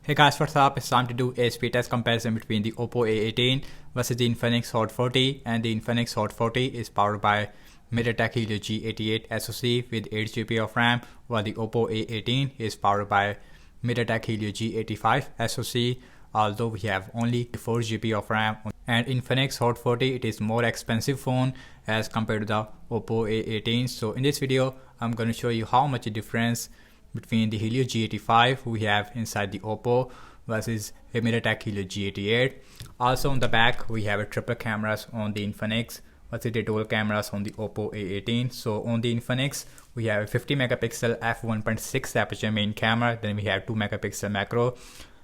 Hey guys, what's up? It's time to do a speed test comparison between the Oppo A18 versus the Infinix Hot 40, and the Infinix Hot 40 is powered by MediaTek Helio G88 SoC with 8 GB of RAM, while the Oppo A18 is powered by MediaTek Helio G85 SoC, although we have only 4 GB of RAM. And Infinix Hot 40, it is more expensive phone as compared to the Oppo A18. So in this video, I'm going to show you how much difference between the Helio G85 we have inside the Oppo versus a MediaTek Helio G88. Also on the back we have a triple cameras on the Infinix versus the dual cameras on the Oppo A18. So on the Infinix we have a 50 megapixel f1.6 aperture main camera, then we have 2 megapixel macro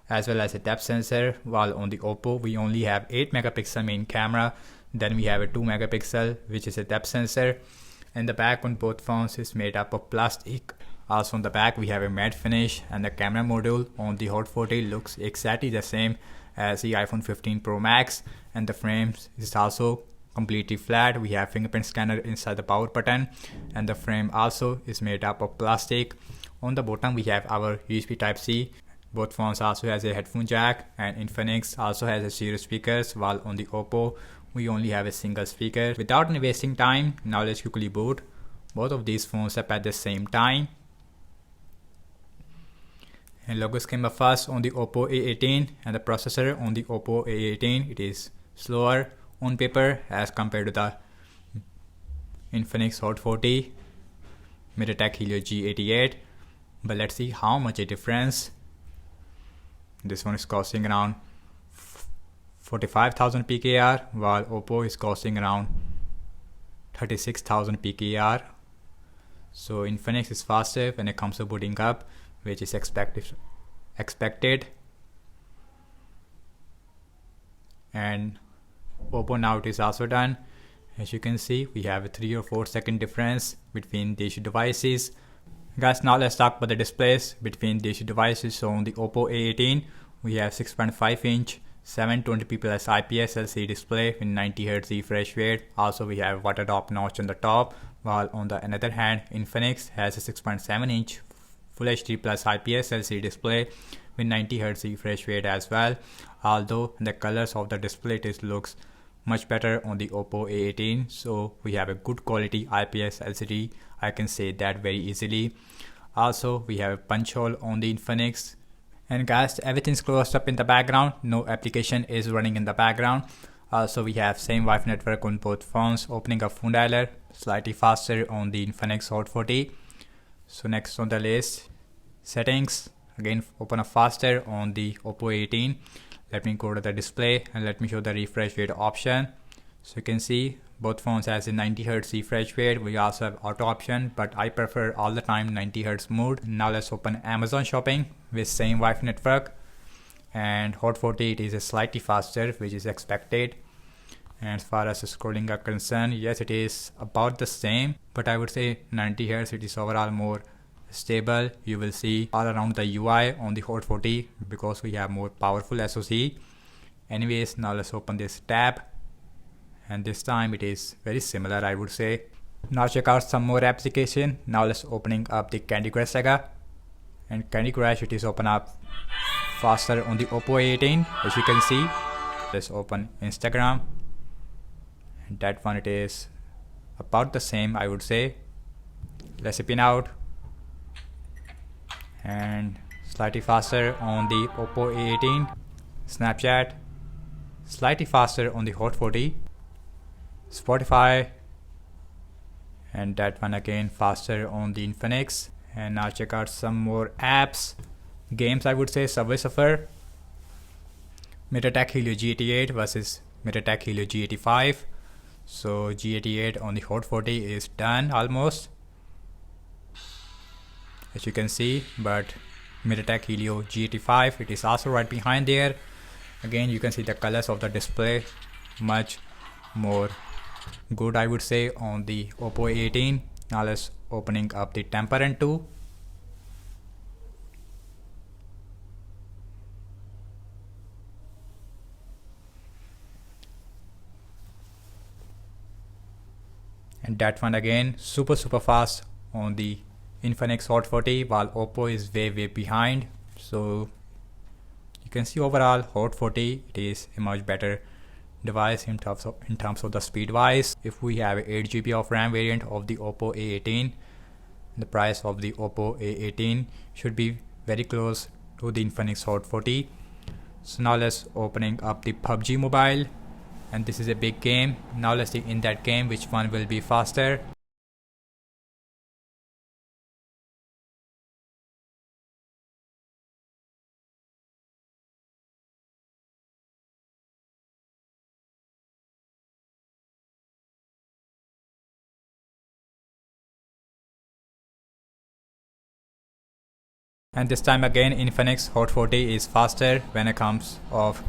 as well as a depth sensor, while on the Oppo we only have 8 megapixel main camera, then we have a 2 megapixel which is a depth sensor, and the back on both phones is made up of plastic. Also on the back we have a matte finish, and the camera module on the Hot 40 looks exactly the same as the iPhone 15 Pro Max, and the frames is also completely flat. We have fingerprint scanner inside the power button, and the frame also is made up of plastic. On the bottom we have our USB Type-C. Both phones also has a headphone jack, and Infinix also has a stereo speakers, while on the Oppo we only have a single speaker. Without any wasting time, now let's quickly boot both of these phones up at the same time. And logos came up first on the Oppo A18, and the processor on the Oppo A18 it is slower on paper as compared to the Infinix Hot 40 MediaTek Helio G88. But let's see how much a difference. This one is costing around 45,000 PKR, while Oppo is costing around 36,000 PKR. So Infinix is faster when it comes to booting up, which is expected. And Oppo now it is also done. As you can see, we have a 3 or 4 second difference between these devices. Guys, now let's talk about the displays between these devices. So on the Oppo A18 we have 6.5 inch 720p plus IPS LCD display with 90 Hz refresh rate. Also we have water drop notch on the top, while on the another hand Infinix has a 6.7 inch Full HD plus IPS LCD display with 90 Hz refresh rate as well. Although the colors of the display looks much better on the Oppo A18, so we have a good quality IPS LCD, I can say that very easily. Also we have a punch hole on the Infinix, and guys, everything's closed up in the background, no application is running in the background. Also we have same Wi-Fi network on both phones. Opening up phone dialer slightly faster on the Infinix Hot 40. So next on the list, settings, again open up faster on the Oppo A18. Let me go to the display and let me show the refresh rate option. So you can see both phones has a 90 Hz refresh rate. We also have auto option, but I prefer all the time 90 Hz mode. Now let's open Amazon shopping with same Wi-Fi network, and Hot 40 it is slightly faster, which is expected. And as far as scrolling are concerned, yes, it is about the same, but I would say 90 Hz it is overall more stable. You will see all around the UI on the Hot 40 because we have more powerful SoC. Anyways, now let's open this tab, and this time it is very similar, I would say. Now check out some more application. Now let's opening up the Candy Crush Saga, and Candy Crush it is open up faster on the Oppo A18, as you can see. Let's open Instagram, and that one it is about the same, I would say. Let's spin out, and slightly faster on the Oppo A18. Snapchat slightly faster on the Hot 40. Spotify, and that one again faster on the Infinix. And now check out some more apps. Games, I would say Subway Surfer, MediaTek Helio G88 versus MediaTek Helio G85. So G88 on the Hot 40 is done almost, as you can see, but MediaTek Helio G85 it is also right behind there. Again you can see the colors of the display much more good, I would say, on the Oppo A18. Now let's opening up the Tempered 2. And that one again super fast on the Infinix Hot 40, while Oppo is way behind. So can see overall Hot 40 it is a much better device in terms of the speed wise. If we have 8 GB of RAM variant of the Oppo A18, the price of the Oppo A18 should be very close to the Infinix Hot 40. So now let's opening up the PUBG Mobile, and this is a big game. Now let's see in that game which one will be faster. And this time again Infinix Hot 40 is faster when it comes of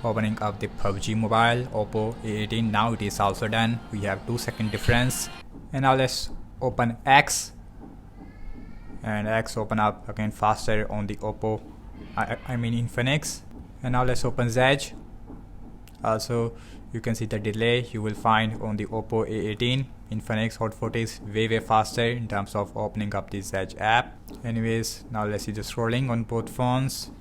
opening up the PUBG Mobile. Oppo A18 now it is also done. We have 2-second difference. And now let's open X, and X open up again faster on the Oppo, I mean Infinix. And now let's open Z. Also you can see the delay you will find on the Oppo A18. Infinix Hot 40 is way faster in terms of opening up the Z app. Anyways, now let's see the scrolling on both phones.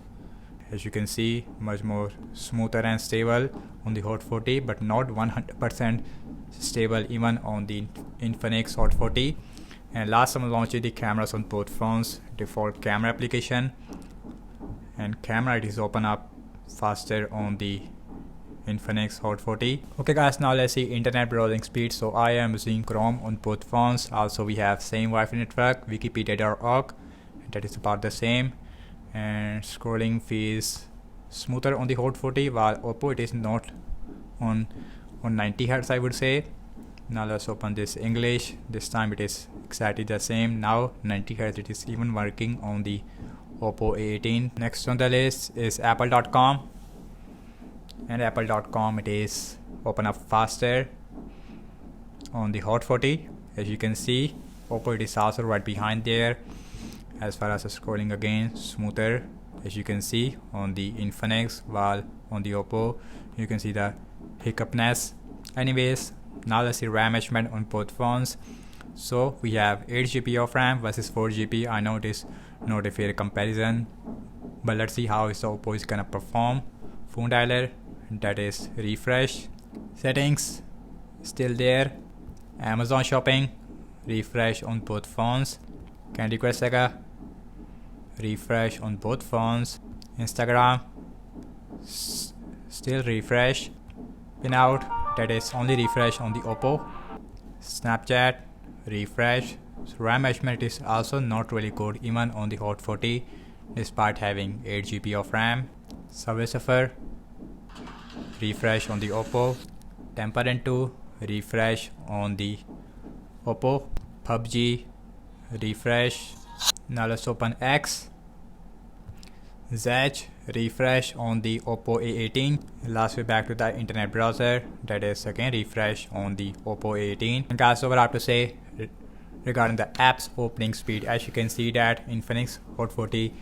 As you can see, much more smoother and stable on the Hot 40, but not 100% stable even on the Infinix Hot 40. And last time I launched the cameras on both phones, default camera application, and camera it is open up faster on the Infinix Hot 40. Okay guys, now let's see internet browsing speed. So I am using Chrome on both phones. Also we have same Wi-Fi network, wikipedia.org, that is about the same. And scrolling feels smoother on the Hot 40, while Oppo it is not on 90 Hz I would say. Now let's open this English. This time it is exactly the same. Now 90 Hz it is even working on the Oppo A18. Next on the list is apple.com, and apple.com it is open up faster on the Hot 40. As you can see, Oppo it is also right behind there. As far as the scrolling again smoother, as you can see on the Infinix, while on the Oppo you can see the hiccupness. Anyways, now let's see RAM measurement on both phones. So we have 8 GB of RAM versus 4 GB. I know it is not a fair comparison, but let's see how is the Oppo is gonna perform. Phone dialer, that is refresh. Settings still there. Amazon shopping, refresh on both phones. Candy Crush Saga, refresh on both phones. Instagram, still refresh. Pinout, that is only refresh on the Oppo. Snapchat, refresh. So RAM measurement is also not really good even on the Hot 40 despite having 8 GB of RAM. Subway Surfer, refresh on the Oppo. Temper 2, refresh on the Oppo. PUBG, refresh. Now let's open X. Z, refresh on the Oppo A18. Last way back to the internet browser, that is again refresh on the Oppo A18. And guys, so what I have to say regarding the apps opening speed, as you can see that Infinix Hot 40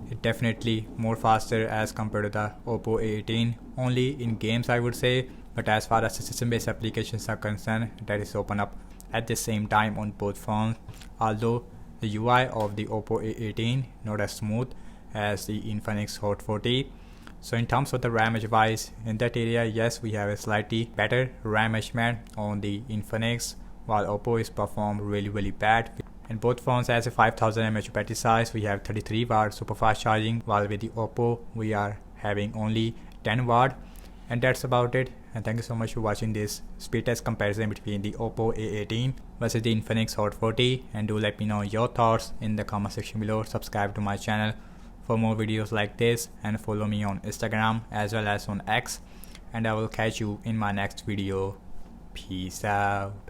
is definitely more faster as compared to the Oppo A18, only in games I would say, but as far as the system based applications are concerned, that is open up at the same time on both phones. Although the UI of the Oppo A18 not as smooth as the Infinix Hot 40. So in terms of the RAM wise, in that area, yes, we have a slightly better RAM measurement on the Infinix, while Oppo is performed really bad. And both phones has a 5000 mAh battery size. We have 33 watt super fast charging, while with the Oppo we are having only 10 watt. And that's about it. And thank you so much for watching this speed test comparison between the Oppo A18 versus the Infinix Hot 40. And do let me know your thoughts in the comment section below. Subscribe to my channel for more videos like this, and follow me on Instagram as well as on X. And I will catch you in my next video. Peace out.